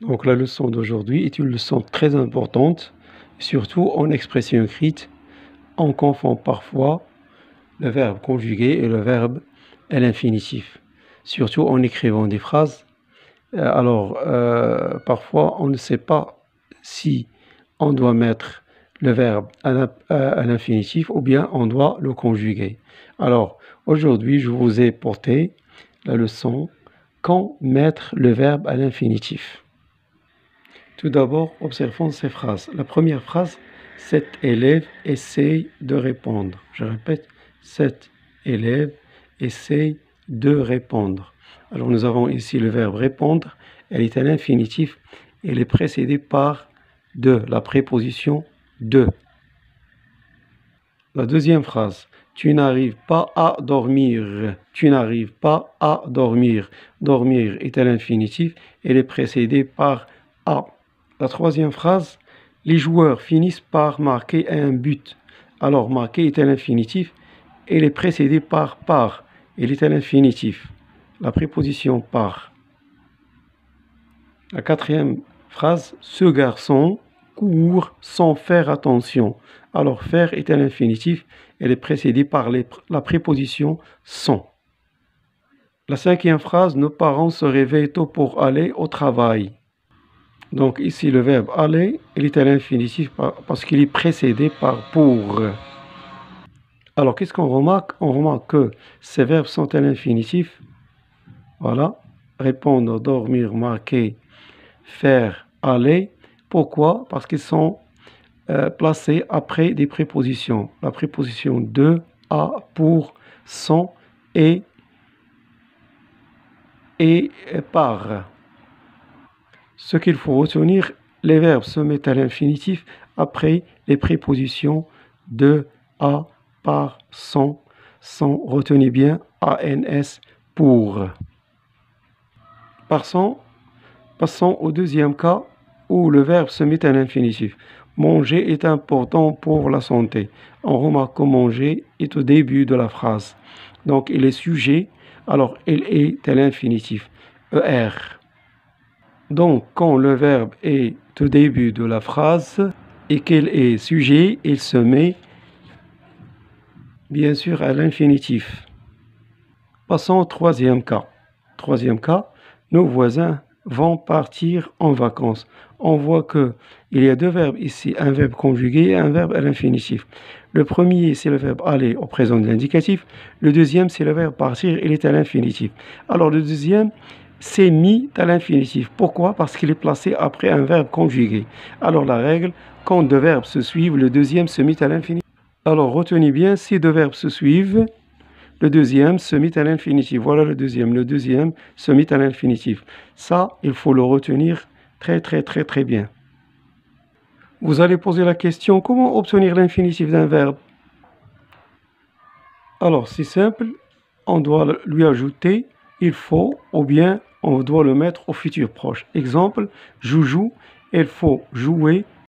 Donc la leçon d'aujourd'hui est une leçon très importante, surtout en expression écrite. On confond parfois le verbe conjugué et le verbe à l'infinitif, surtout en écrivant des phrases. Parfois on ne sait pas si on doit mettre le verbe à l'infinitif ou bien on doit le conjuguer. Alors aujourd'hui je vous ai porté la leçon quand mettre le verbe à l'infinitif. Tout d'abord, observons ces phrases. La première phrase, cet élève essaye de répondre. Je répète, cet élève essaye de répondre. Alors nous avons ici le verbe répondre, elle est à l'infinitif, elle est précédée par de, la préposition de. La deuxième phrase, tu n'arrives pas à dormir. Tu n'arrives pas à dormir. Dormir est à l'infinitif, elle est précédée par à. La troisième phrase, les joueurs finissent par marquer un but. Alors, marquer est à l'infinitif, elle est précédée par, elle est à l'infinitif. La préposition par. La quatrième phrase, ce garçon court sans faire attention. Alors, faire est à l'infinitif, elle est précédée par la préposition sans. La cinquième phrase, nos parents se réveillent tôt pour aller au travail. Donc ici, le verbe aller, il est à l'infinitif parce qu'il est précédé par pour. Alors, qu'est-ce qu'on remarque? On remarque que ces verbes sont à l'infinitif. Voilà. Répondre, dormir, marquer, faire, aller. Pourquoi? Parce qu'ils sont placés après des prépositions. La préposition de, à, pour, sans et par. Ce qu'il faut retenir, les verbes se mettent à l'infinitif après les prépositions de, à, par, sans. Retenez bien ans, pour. Passons au deuxième cas où le verbe se met à l'infinitif. Manger est important pour la santé. On remarque que manger est au début de la phrase. Donc il est sujet, alors il est à l'infinitif. ER. Donc, quand le verbe est au début de la phrase et qu'il est sujet, il se met bien sûr à l'infinitif. Passons au troisième cas. Troisième cas, nos voisins vont partir en vacances. On voit qu'il y a deux verbes ici, un verbe conjugué et un verbe à l'infinitif. Le premier, c'est le verbe aller au présent de l'indicatif. Le deuxième, c'est le verbe partir, il est à l'infinitif. Alors, le deuxième, c'est mis à l'infinitif. Pourquoi? Parce qu'il est placé après un verbe conjugué. Alors la règle, quand deux verbes se suivent, le deuxième se met à l'infinitif. Alors retenez bien, si deux verbes se suivent, le deuxième se met à l'infinitif. Voilà le deuxième se met à l'infinitif. Ça, il faut le retenir très bien. Vous allez poser la question, comment obtenir l'infinitif d'un verbe? Alors c'est simple, on doit lui ajouter il faut ou bien on doit le mettre au futur proche. Exemple, joujou, il faut jouer